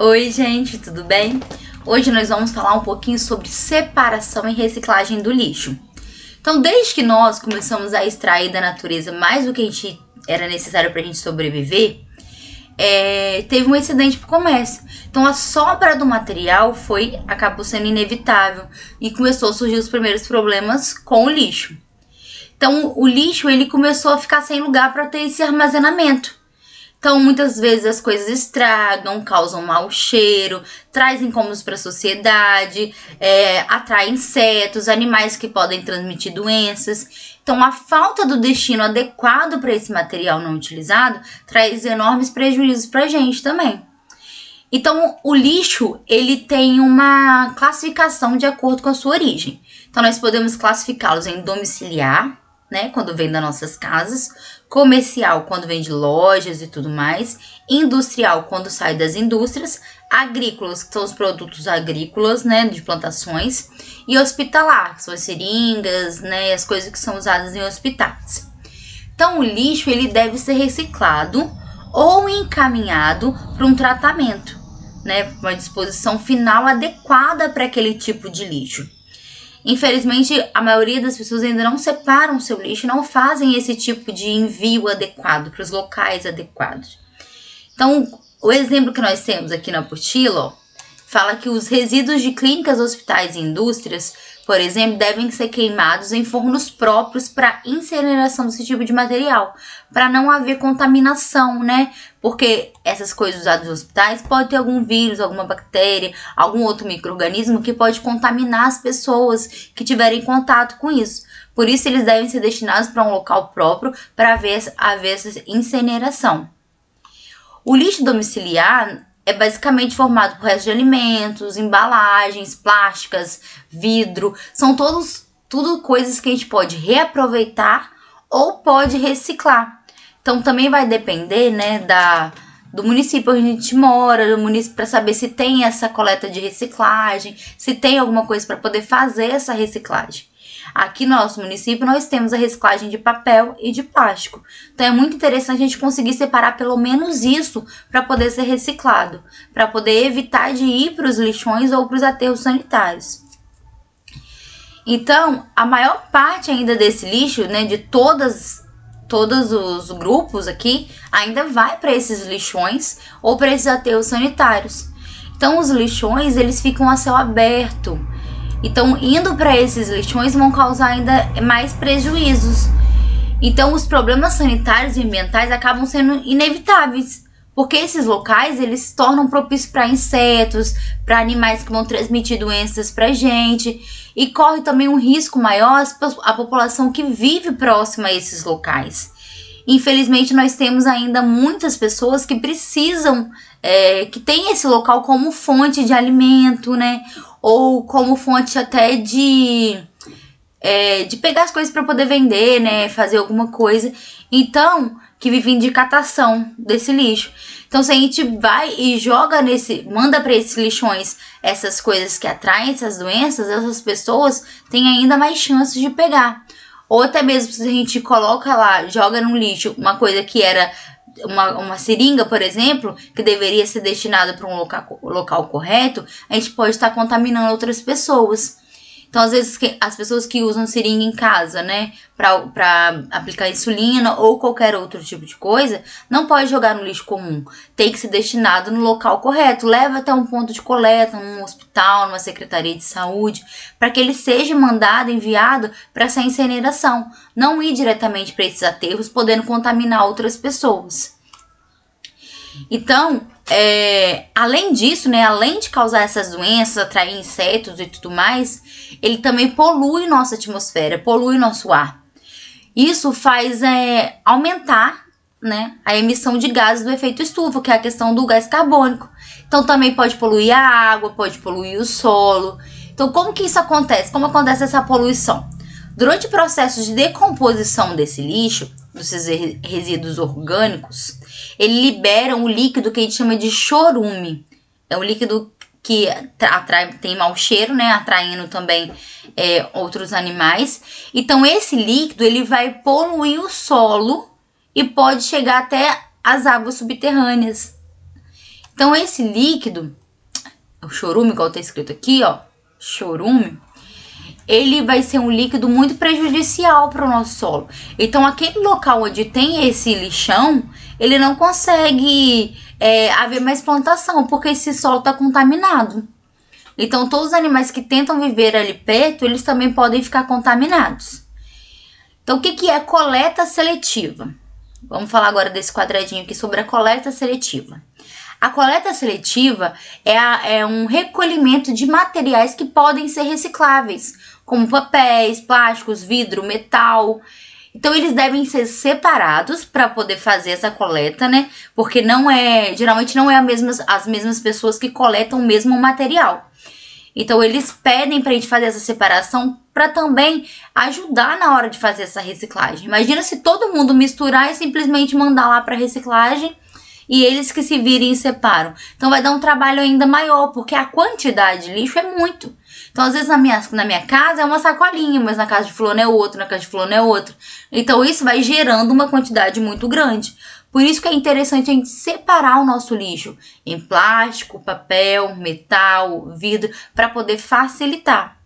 Oi, gente, tudo bem? Hoje nós vamos falar um pouquinho sobre separação e reciclagem do lixo. Então, desde que nós começamos a extrair da natureza mais do que era necessário para a gente sobreviver, teve um excedente para o comércio. Então, a sobra do material acabou sendo inevitável e começou a surgir os primeiros problemas com o lixo. Então, o lixo ele começou a ficar sem lugar para ter esse armazenamento. Então, muitas vezes as coisas estragam, causam mau cheiro, trazem incômodos para a sociedade, atraem insetos, animais que podem transmitir doenças. Então, a falta do destino adequado para esse material não utilizado traz enormes prejuízos para a gente também. Então, o lixo ele tem uma classificação de acordo com a sua origem. Então, nós podemos classificá-los em domiciliar, né, quando vem das nossas casas, comercial, quando vem de lojas e tudo mais, industrial, quando sai das indústrias, agrícolas, que são os produtos agrícolas, né, de plantações, e hospitalar, que são as seringas, né, as coisas que são usadas em hospitais. Então, o lixo ele deve ser reciclado ou encaminhado para um tratamento, né, uma disposição final adequada para aquele tipo de lixo. Infelizmente, a maioria das pessoas ainda não separam o seu lixo, não fazem esse tipo de envio adequado para os locais adequados. Então, o exemplo que nós temos aqui na apostila, fala que os resíduos de clínicas, hospitais e indústrias, por exemplo, devem ser queimados em fornos próprios para incineração desse tipo de material, para não haver contaminação, né? Porque essas coisas usadas nos hospitais podem ter algum vírus, alguma bactéria, algum outro micro-organismo que pode contaminar as pessoas que tiverem contato com isso. Por isso, eles devem ser destinados para um local próprio para haver essa incineração. O lixo domiciliar é basicamente formado por restos de alimentos, embalagens, plásticas, vidro. São tudo coisas que a gente pode reaproveitar ou pode reciclar. Então também vai depender, né, do município onde a gente mora, do município, para saber se tem essa coleta de reciclagem, se tem alguma coisa para poder fazer essa reciclagem. Aqui no nosso município nós temos a reciclagem de papel e de plástico. Então é muito interessante a gente conseguir separar pelo menos isso para poder ser reciclado, para poder evitar de ir para os lixões ou para os aterros sanitários. Então, a maior parte ainda desse lixo, né, de todos os grupos aqui, ainda vai para esses lixões ou para esses aterros sanitários. Então, os lixões, eles ficam a céu aberto. Então, indo para esses lixões vão causar ainda mais prejuízos. Então, os problemas sanitários e ambientais acabam sendo inevitáveis, porque esses locais eles se tornam propícios para insetos, para animais que vão transmitir doenças para a gente, e corre também um risco maior a população que vive próxima a esses locais. Infelizmente, nós temos ainda muitas pessoas que precisam, que tem esse local como fonte de alimento, né? Ou como fonte até de pegar as coisas para poder vender, né? Fazer alguma coisa. Então, que vivem de catação desse lixo. Então, se a gente vai e manda para esses lixões essas coisas que atraem essas doenças, essas pessoas têm ainda mais chances de pegar. Ou até mesmo se a gente coloca lá, joga no lixo uma coisa que era uma seringa, por exemplo, que deveria ser destinada para um local correto, a gente pode estar contaminando outras pessoas. Então, às vezes, as pessoas que usam seringa em casa, né, para aplicar insulina ou qualquer outro tipo de coisa, não pode jogar no lixo comum. Tem que ser destinado no local correto. Leva até um ponto de coleta, num hospital, numa secretaria de saúde, para que ele seja enviado para essa incineração. Não ir diretamente para esses aterros, podendo contaminar outras pessoas. Então, além disso, né, além de causar essas doenças, atrair insetos e tudo mais, ele também polui nossa atmosfera, polui nosso ar. Isso faz aumentar, né, a emissão de gases do efeito estufa, que é a questão do gás carbônico. Então, também pode poluir a água, pode poluir o solo. Então, como que isso acontece? Como acontece essa poluição? Durante o processo de decomposição desse lixo, desses resíduos orgânicos, ele libera um líquido que a gente chama de chorume. É um líquido que tem mau cheiro, né? Atraindo também outros animais. Então, esse líquido ele vai poluir o solo e pode chegar até as águas subterrâneas. Então esse líquido, o chorume, igual tá escrito aqui, ó, chorume, ele vai ser um líquido muito prejudicial para o nosso solo. Então aquele local onde tem esse lixão, ele não consegue haver mais plantação, porque esse solo está contaminado. Então todos os animais que tentam viver ali perto, eles também podem ficar contaminados. Então o que é coleta seletiva? Vamos falar agora desse quadradinho aqui sobre a coleta seletiva. A coleta seletiva é um recolhimento de materiais que podem ser recicláveis, como papéis, plásticos, vidro, metal. Então eles devem ser separados para poder fazer essa coleta, né? Porque geralmente não é as mesmas pessoas que coletam o mesmo material. Então eles pedem para a gente fazer essa separação para também ajudar na hora de fazer essa reciclagem. Imagina se todo mundo misturar e simplesmente mandar lá para reciclagem e eles que se virem e separam. Então vai dar um trabalho ainda maior, porque a quantidade de lixo é muito. Então às vezes na minha casa é uma sacolinha, mas na casa de fulano é outra, na casa de fulano é outra. Então isso vai gerando uma quantidade muito grande. Por isso que é interessante a gente separar o nosso lixo em plástico, papel, metal, vidro, para poder facilitar,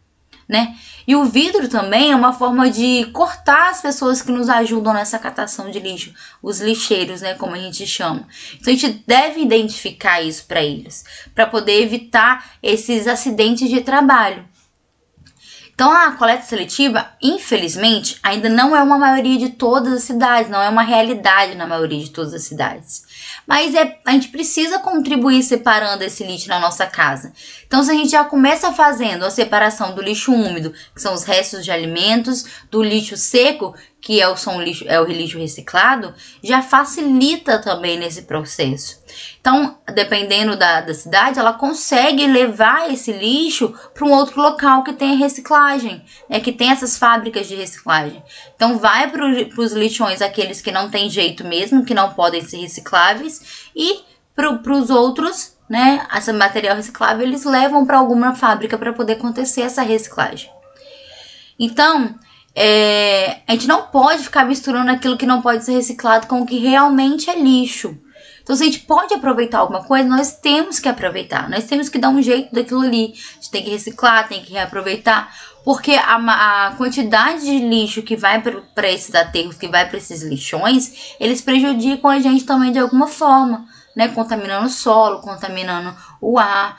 né? E o vidro também é uma forma de cortar as pessoas que nos ajudam nessa catação de lixo, os lixeiros, né, como a gente chama. Então a gente deve identificar isso para eles, para poder evitar esses acidentes de trabalho. Então a coleta seletiva, infelizmente, ainda não é uma maioria de todas as cidades, não é uma realidade na maioria de todas as cidades. Mas a gente precisa contribuir separando esse lixo na nossa casa. Então se a gente já começa fazendo a separação do lixo úmido, que são os restos de alimentos, do lixo seco, que é o lixo reciclado, já facilita também nesse processo. Então, dependendo da cidade, ela consegue levar esse lixo para um outro local que tem reciclagem, que tem essas fábricas de reciclagem. Então, vai para os lixões, aqueles que não tem jeito mesmo, que não podem ser recicláveis, e para os outros, né, esse material reciclável, eles levam para alguma fábrica para poder acontecer essa reciclagem. Então, a gente não pode ficar misturando aquilo que não pode ser reciclado com o que realmente é lixo. Então, se a gente pode aproveitar alguma coisa, nós temos que aproveitar. Nós temos que dar um jeito daquilo ali. A gente tem que reciclar, tem que reaproveitar. Porque a quantidade de lixo que vai para esses aterros, que vai para esses lixões, eles prejudicam a gente também de alguma forma, né? Contaminando o solo, contaminando o ar,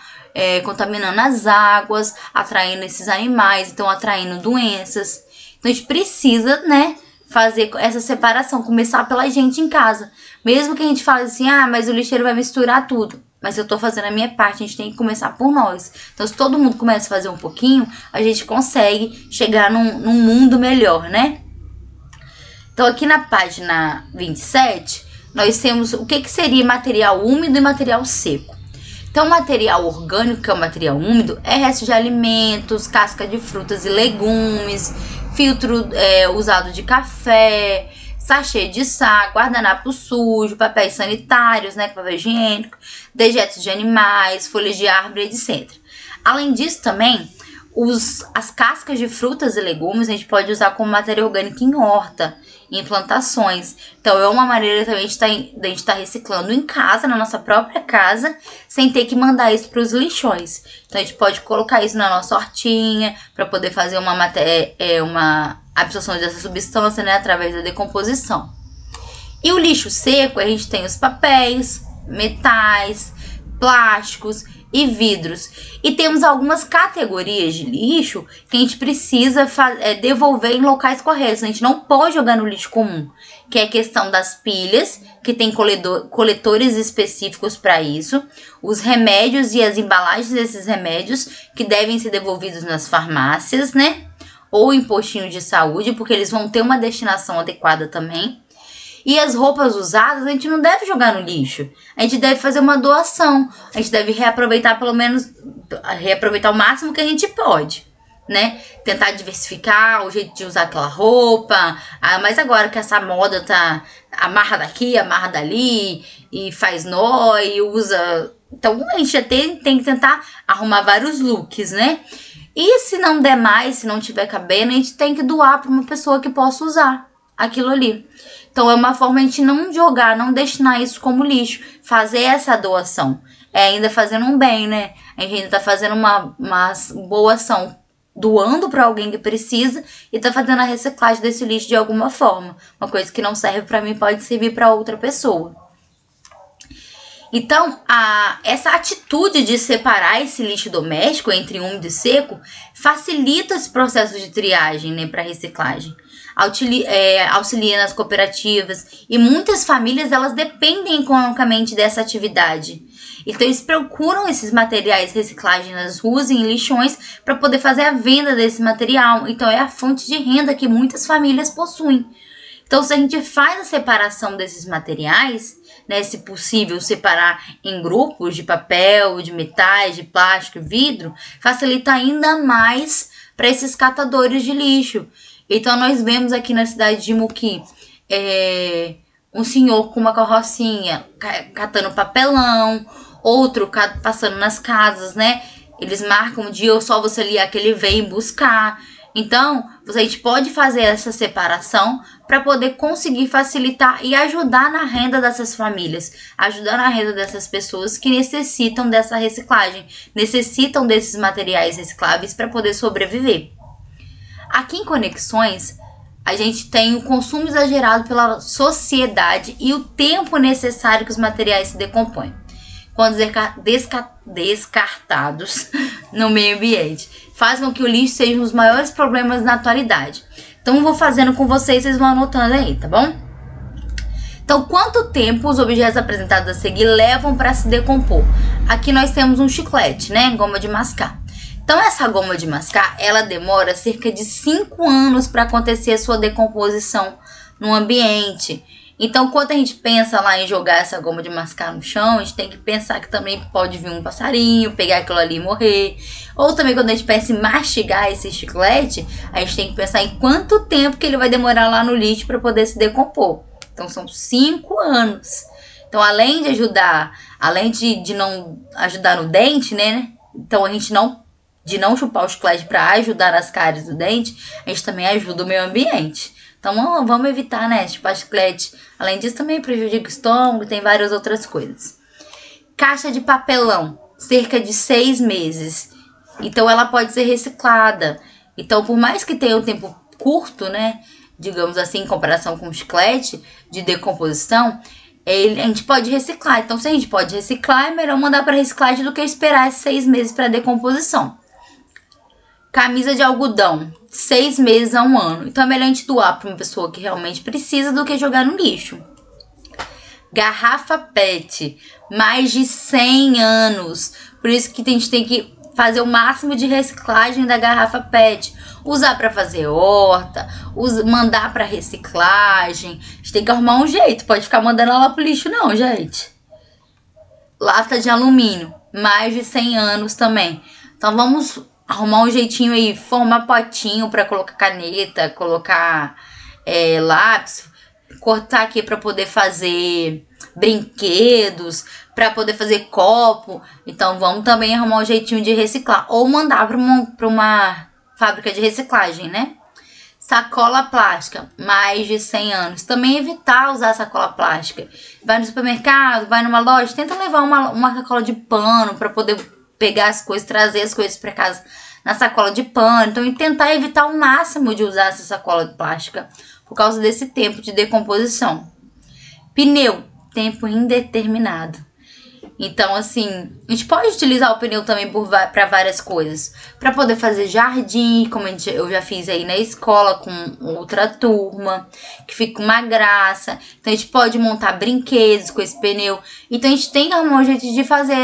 contaminando as águas, atraindo esses animais, então atraindo doenças. Então a gente precisa, né, fazer essa separação, começar pela gente em casa. Mesmo que a gente fale assim, mas o lixeiro vai misturar tudo. Mas eu tô fazendo a minha parte, a gente tem que começar por nós. Então se todo mundo começa a fazer um pouquinho, a gente consegue chegar num mundo melhor, né? Então aqui na página 27, nós temos o que seria material úmido e material seco. Então, o material orgânico, que é o material úmido, é resto de alimentos, casca de frutas e legumes, filtro usado de café, sachê de saco, guardanapo sujo, papéis sanitários, né, papel higiênico, dejetos de animais, folhas de árvore, etc. Além disso, também, as cascas de frutas e legumes a gente pode usar como matéria orgânica em horta, em plantações. Então é uma maneira também de a gente estar reciclando em casa, na nossa própria casa, sem ter que mandar isso para os lixões. Então a gente pode colocar isso na nossa hortinha para poder fazer uma absorção dessa substância, né, através da decomposição. E o lixo seco, a gente tem os papéis, metais, plásticos e vidros. E temos algumas categorias de lixo que a gente precisa devolver em locais corretos. A gente não pode jogar no lixo comum, que é a questão das pilhas, que tem coletores específicos para isso, os remédios e as embalagens desses remédios, que devem ser devolvidos nas farmácias, né? Ou em postinhos de saúde, porque eles vão ter uma destinação adequada também. E as roupas usadas a gente não deve jogar no lixo. A gente deve fazer uma doação. A gente deve reaproveitar o máximo que a gente pode, né? Tentar diversificar o jeito de usar aquela roupa. Mas agora que essa moda tá amarra daqui, amarra dali, e faz nó, e usa... Então a gente já tem que tentar arrumar vários looks, né? E se não der mais, se não tiver cabendo, a gente tem que doar para uma pessoa que possa usar aquilo ali. Então é uma forma de a gente não jogar, não destinar isso como lixo, fazer essa doação. É ainda fazendo um bem, né? A gente ainda tá fazendo uma boa ação, doando para alguém que precisa e tá fazendo a reciclagem desse lixo de alguma forma. Uma coisa que não serve para mim pode servir para outra pessoa. Então, essa atitude de separar esse lixo doméstico entre úmido e seco facilita esse processo de triagem, né, para reciclagem. Auxilia nas cooperativas e muitas famílias elas dependem economicamente dessa atividade. Então, eles procuram esses materiais de reciclagem nas ruas e em lixões para poder fazer a venda desse material. Então, é a fonte de renda que muitas famílias possuem. Então, se a gente faz a separação desses materiais, né, se possível separar em grupos de papel, de metais, de plástico, vidro, facilita ainda mais para esses catadores de lixo. Então, nós vemos aqui na cidade de Muqui um senhor com uma carrocinha catando papelão, outro passando nas casas, né? Eles marcam um dia, só você ligar que ele vem buscar. Então, a gente pode fazer essa separação para poder conseguir facilitar e ajudar na renda dessas famílias, ajudar na renda dessas pessoas que necessitam dessa reciclagem, necessitam desses materiais recicláveis para poder sobreviver. Aqui em Conexões, a gente tem o consumo exagerado pela sociedade e o tempo necessário que os materiais se decompõem, quando descartados no meio ambiente. Faz com que o lixo seja um dos maiores problemas na atualidade. Então, eu vou fazendo com vocês vão anotando aí, tá bom? Então, quanto tempo os objetos apresentados a seguir levam para se decompor? Aqui nós temos um chiclete, né? Goma de mascar. Então, essa goma de mascar, ela demora cerca de 5 anos para acontecer a sua decomposição no ambiente. Então, quando a gente pensa lá em jogar essa goma de mascar no chão, a gente tem que pensar que também pode vir um passarinho, pegar aquilo ali e morrer. Ou também quando a gente pensa em mastigar esse chiclete, a gente tem que pensar em quanto tempo que ele vai demorar lá no lixo para poder se decompor. Então, são 5 anos. Então, além de ajudar, além de não ajudar no dente, né? Então, a gente de não chupar o chiclete para ajudar nas cáries do dente, a gente também ajuda o meio ambiente. Então, vamos evitar, né, chupar chiclete. Além disso, também prejudica o estômago, tem várias outras coisas. Caixa de papelão, cerca de 6 meses. Então, ela pode ser reciclada. Então, por mais que tenha um tempo curto, né, digamos assim, em comparação com o chiclete de decomposição, a gente pode reciclar. Então, se a gente pode reciclar, é melhor mandar para reciclagem do que esperar esses 6 meses para decomposição. Camisa de algodão, 6 meses a 1 ano. Então é melhor a gente doar para uma pessoa que realmente precisa do que jogar no lixo. Garrafa PET, mais de 100 anos. Por isso que a gente tem que fazer o máximo de reciclagem da garrafa PET. Usar para fazer horta, mandar para reciclagem. A gente tem que arrumar um jeito. Pode ficar mandando ela pro lixo não, gente. Lata de alumínio, mais de 100 anos também. Então vamos arrumar um jeitinho aí, formar potinho para colocar caneta, colocar lápis, cortar aqui para poder fazer brinquedos, para poder fazer copo. Então vamos também arrumar um jeitinho de reciclar ou mandar para uma fábrica de reciclagem, né? Sacola plástica, mais de 100 anos. Também evitar usar sacola plástica. Vai no supermercado, vai numa loja, tenta levar uma sacola de pano para poder pegar as coisas, trazer as coisas para casa na sacola de pano. Então, e tentar evitar o máximo de usar essa sacola de plástica por causa desse tempo de decomposição. Pneu, tempo indeterminado. Então, assim, a gente pode utilizar o pneu também para várias coisas. Para poder fazer jardim, como eu já fiz aí na escola com outra turma, que fica uma graça. Então, a gente pode montar brinquedos com esse pneu. Então, a gente tem que arrumar um jeito de fazer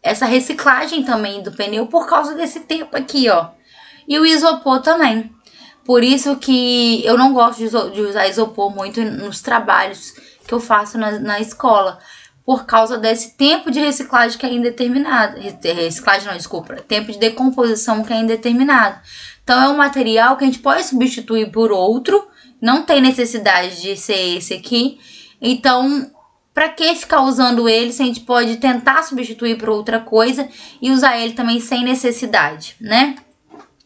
essa reciclagem também do pneu por causa desse tempo aqui, ó. E o isopor também. Por isso que eu não gosto de usar isopor muito nos trabalhos que eu faço na escola. Por causa desse tempo de reciclagem que é indeterminado. Reciclagem não, desculpa. Tempo de decomposição que é indeterminado. Então, é um material que a gente pode substituir por outro. Não tem necessidade de ser esse aqui. Então, para que ficar usando ele se a gente pode tentar substituir por outra coisa e usar ele também sem necessidade, né?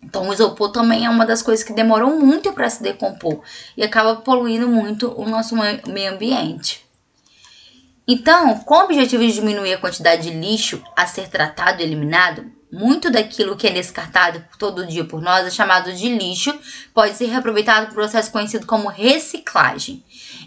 Então o isopor também é uma das coisas que demoram muito para se decompor e acaba poluindo muito o nosso meio ambiente. Então, com o objetivo de diminuir a quantidade de lixo a ser tratado e eliminado, muito daquilo que é descartado todo dia por nós é chamado de lixo, pode ser reaproveitado por um processo conhecido como reciclagem.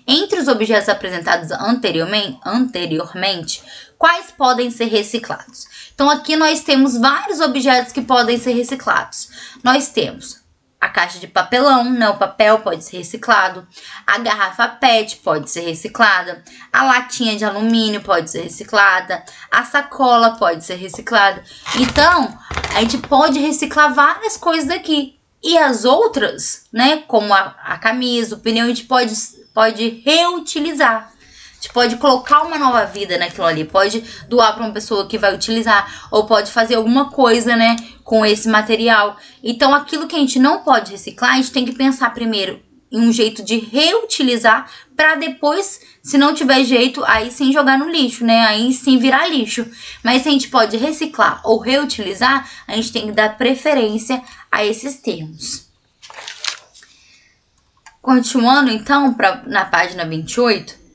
Entre os objetos apresentados anteriormente, quais podem ser reciclados? Então aqui nós temos vários objetos que podem ser reciclados. Nós temos a caixa de papelão, né? O papel pode ser reciclado. A garrafa PET pode ser reciclada. A latinha de alumínio pode ser reciclada. A sacola pode ser reciclada. Então, a gente pode reciclar várias coisas daqui. E as outras, né? Como a camisa, o pneu, a gente pode reutilizar. A gente pode colocar uma nova vida naquilo ali, pode doar para uma pessoa que vai utilizar, ou pode fazer alguma coisa, né, com esse material. Então, aquilo que a gente não pode reciclar, a gente tem que pensar primeiro em um jeito de reutilizar, para depois, se não tiver jeito, aí sim jogar no lixo, né, aí sim virar lixo. Mas se a gente pode reciclar ou reutilizar, a gente tem que dar preferência a esses termos. Continuando, então, na página 28,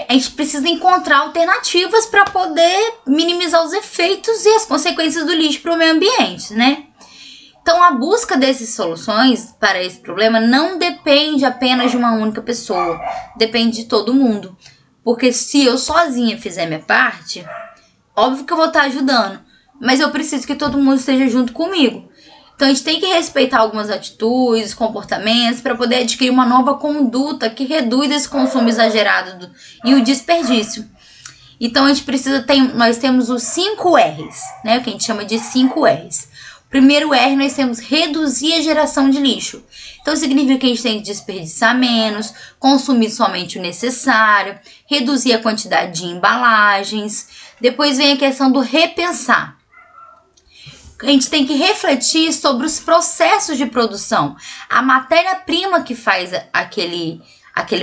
a gente precisa encontrar alternativas para poder minimizar os efeitos e as consequências do lixo para o meio ambiente, né? Então, a busca dessas soluções para esse problema não depende apenas de uma única pessoa, depende de todo mundo. Porque se eu sozinha fizer minha parte, óbvio que eu vou estar ajudando, mas eu preciso que todo mundo esteja junto comigo. Então, a gente tem que respeitar algumas atitudes, comportamentos, para poder adquirir uma nova conduta que reduz esse consumo exagerado e o desperdício. Então, a gente nós temos os 5 R's, né? O que a gente chama de 5 R's. O primeiro R, nós temos reduzir a geração de lixo. Então, significa que a gente tem que desperdiçar menos, consumir somente o necessário, reduzir a quantidade de embalagens. Depois vem a questão do repensar. A gente tem que refletir sobre os processos de produção, a matéria-prima que faz aquele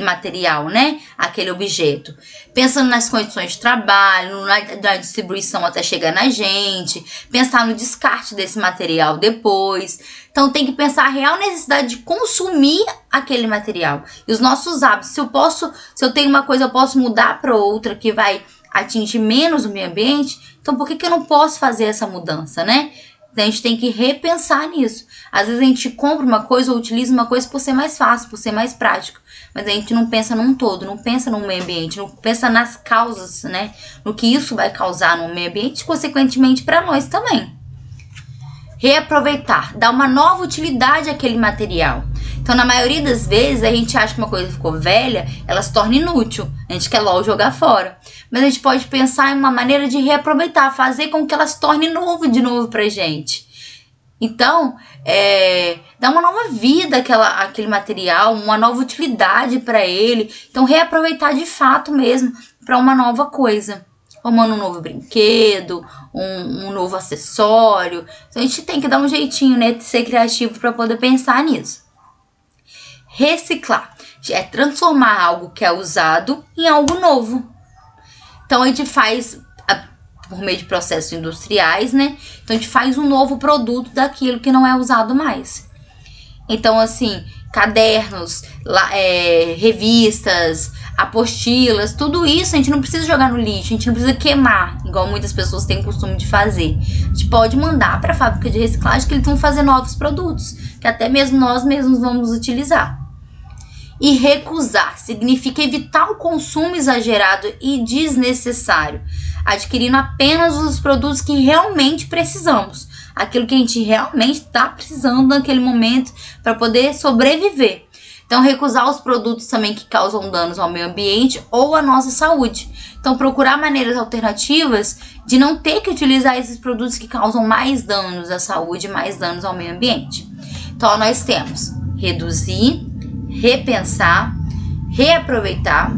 material, né? Aquele objeto. Pensando nas condições de trabalho, na distribuição até chegar na gente, pensar no descarte desse material depois. Então tem que pensar a real necessidade de consumir aquele material. E os nossos hábitos, se eu tenho uma coisa, eu posso mudar para outra que vai atingir menos o meio ambiente, então por que eu não posso fazer essa mudança, né? Então, a gente tem que repensar nisso. Às vezes a gente compra uma coisa ou utiliza uma coisa por ser mais fácil, por ser mais prático, mas a gente não pensa num todo, não pensa no meio ambiente, não pensa nas causas, né? No que isso vai causar no meio ambiente, consequentemente para nós também. Reaproveitar, dar uma nova utilidade àquele material. Então, na maioria das vezes, a gente acha que uma coisa ficou velha, ela se torna inútil. A gente quer logo jogar fora. Mas a gente pode pensar em uma maneira de reaproveitar, fazer com que ela se torne de novo pra gente. Então, dar uma nova vida àquele material, uma nova utilidade para ele. Então, reaproveitar de fato mesmo para uma nova coisa. Formando um novo brinquedo, um novo acessório. Então, a gente tem que dar um jeitinho, né, de ser criativo para poder pensar nisso. Reciclar é transformar algo que é usado em algo novo. Então, a gente faz por meio de processos industriais, né? Então, a gente faz um novo produto daquilo que não é usado mais. Então, assim, cadernos, revistas, apostilas, tudo isso a gente não precisa jogar no lixo, a gente não precisa queimar, igual muitas pessoas têm o costume de fazer. A gente pode mandar para a fábrica de reciclagem que eles vão fazer novos produtos, que até mesmo nós mesmos vamos utilizar. E recusar significa evitar o consumo exagerado e desnecessário, adquirindo apenas os produtos que realmente precisamos, aquilo que a gente realmente está precisando naquele momento para poder sobreviver. Então, recusar os produtos também que causam danos ao meio ambiente ou à nossa saúde. Então, procurar maneiras alternativas de não ter que utilizar esses produtos que causam mais danos à saúde, mais danos ao meio ambiente. Então, nós temos reduzir, repensar, reaproveitar,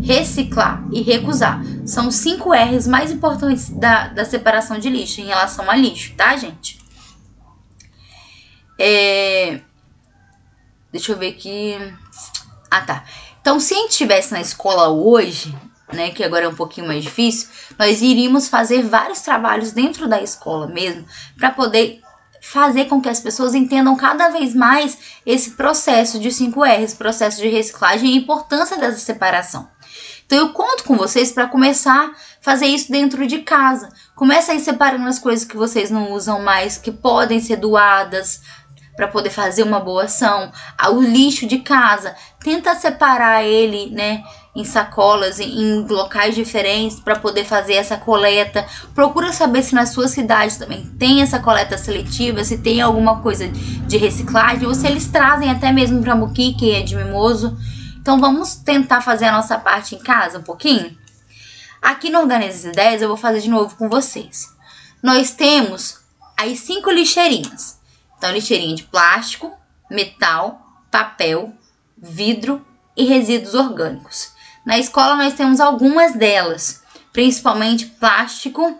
reciclar e recusar. São 5 R's mais importantes da separação de lixo em relação a lixo, tá, gente? Deixa eu ver aqui. Ah, tá. Então, se a gente estivesse na escola hoje, né, que agora é um pouquinho mais difícil, nós iríamos fazer vários trabalhos dentro da escola mesmo, para poder fazer com que as pessoas entendam cada vez mais esse processo de 5R, esse processo de reciclagem e a importância dessa separação. Então eu conto com vocês para começar a fazer isso dentro de casa. Começa aí separando as coisas que vocês não usam mais, que podem ser doadas, para poder fazer uma boa ação. O lixo de casa, tenta separar ele, né, em sacolas, em locais diferentes para poder fazer essa coleta. Procura saber se na sua cidade também tem essa coleta seletiva, se tem alguma coisa de reciclagem, ou se eles trazem até mesmo para Moqui, que é de Mimoso. Então vamos tentar fazer a nossa parte em casa um pouquinho? Aqui no Organiza as Ideias eu vou fazer de novo com vocês. Nós temos as 5 lixeirinhas. Então, lixeirinha de plástico, metal, papel, vidro e resíduos orgânicos. Na escola nós temos algumas delas, principalmente plástico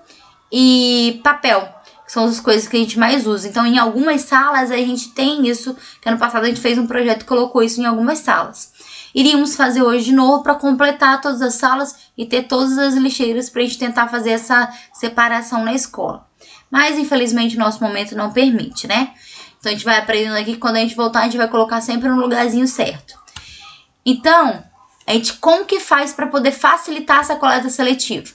e papel, que são as coisas que a gente mais usa. Então, em algumas salas a gente tem isso, que ano passado a gente fez um projeto e colocou isso em algumas salas. Iríamos fazer hoje de novo para completar todas as salas e ter todas as lixeiras para a gente tentar fazer essa separação na escola. Mas, infelizmente, o nosso momento não permite, né? Então, a gente vai aprendendo aqui que quando a gente voltar, a gente vai colocar sempre no lugarzinho certo. Então, a gente como que faz para poder facilitar essa coleta seletiva?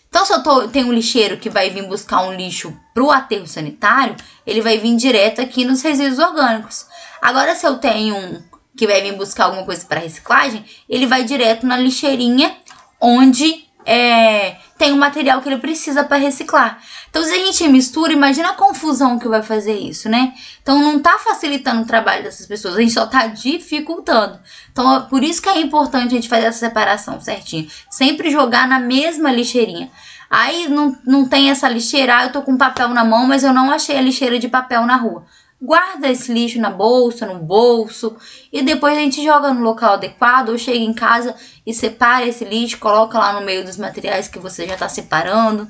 Então, se eu tenho um lixeiro que vai vir buscar um lixo para o aterro sanitário, ele vai vir direto aqui nos resíduos orgânicos. Agora, se eu tenho um que vai vir buscar alguma coisa para reciclagem, ele vai direto na lixeirinha onde tem o material que ele precisa para reciclar. Então, se a gente mistura, imagina a confusão que vai fazer isso, né? Então, não tá facilitando o trabalho dessas pessoas, a gente só tá dificultando. Então, por isso que é importante a gente fazer essa separação certinha. Sempre jogar na mesma lixeirinha. Aí, não tem essa lixeira, eu tô com papel na mão, mas eu não achei a lixeira de papel na rua. Guarda esse lixo na bolsa, no bolso, e depois a gente joga no local adequado, ou chega em casa e separa esse lixo, coloca lá no meio dos materiais que você já está separando.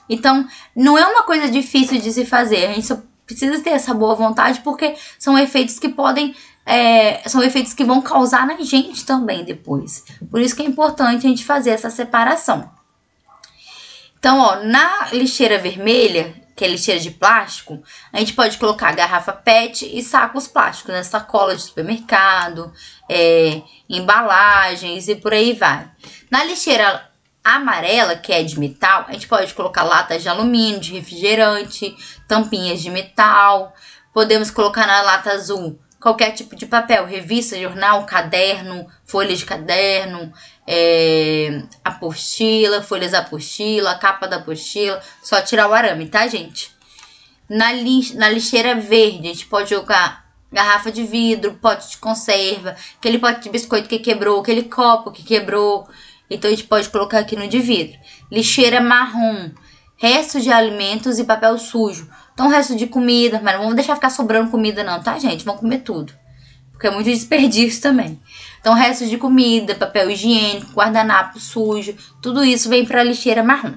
Então, não é uma coisa difícil de se fazer, a gente só precisa ter essa boa vontade, porque são efeitos que são efeitos que vão causar na gente também depois. Por isso que é importante a gente fazer essa separação. Então, ó, na lixeira vermelha, que é lixeira de plástico, a gente pode colocar garrafa PET e sacos plásticos, né? Sacola de supermercado, embalagens e por aí vai. Na lixeira amarela, que é de metal, a gente pode colocar latas de alumínio, de refrigerante, tampinhas de metal. Podemos colocar na lata azul qualquer tipo de papel, revista, jornal, caderno, folha de caderno, apostila, folhas da apostila, capa da apostila, só tirar o arame, tá, gente? Na lixeira verde, a gente pode jogar garrafa de vidro, pote de conserva, aquele pote de biscoito que quebrou, aquele copo que quebrou, então a gente pode colocar aqui no de vidro. Lixeira marrom, restos de alimentos e papel sujo. Então, resto de comida, mas não vamos deixar ficar sobrando comida não, tá, gente? Vamos comer tudo, porque é muito desperdício também. Então, restos de comida, papel higiênico, guardanapo sujo, tudo isso vem para a lixeira marrom.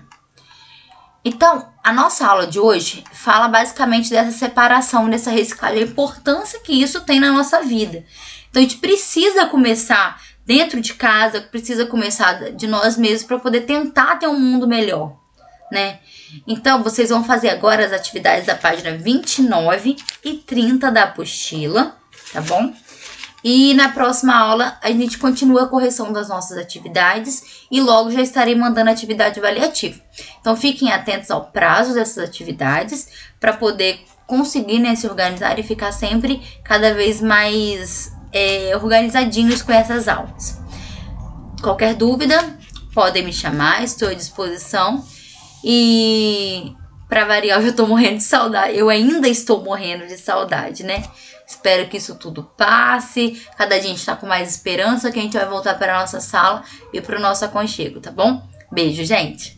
Então, a nossa aula de hoje fala basicamente dessa separação, dessa reciclagem, a importância que isso tem na nossa vida. Então, a gente precisa começar dentro de casa, precisa começar de nós mesmos para poder tentar ter um mundo melhor, né? Então, vocês vão fazer agora as atividades da página 29 e 30 da apostila, tá bom? E na próxima aula a gente continua a correção das nossas atividades e logo já estarei mandando atividade avaliativa. Então, fiquem atentos ao prazo dessas atividades para poder conseguir, né, se organizar e ficar sempre cada vez mais organizadinhos com essas aulas. Qualquer dúvida, podem me chamar, estou à disposição. E para variar, eu tô morrendo de saudade. Eu ainda estou morrendo de saudade, né? Espero que isso tudo passe. Cada dia a gente tá com mais esperança que a gente vai voltar para a nossa sala e para o nosso aconchego, tá bom? Beijo, gente!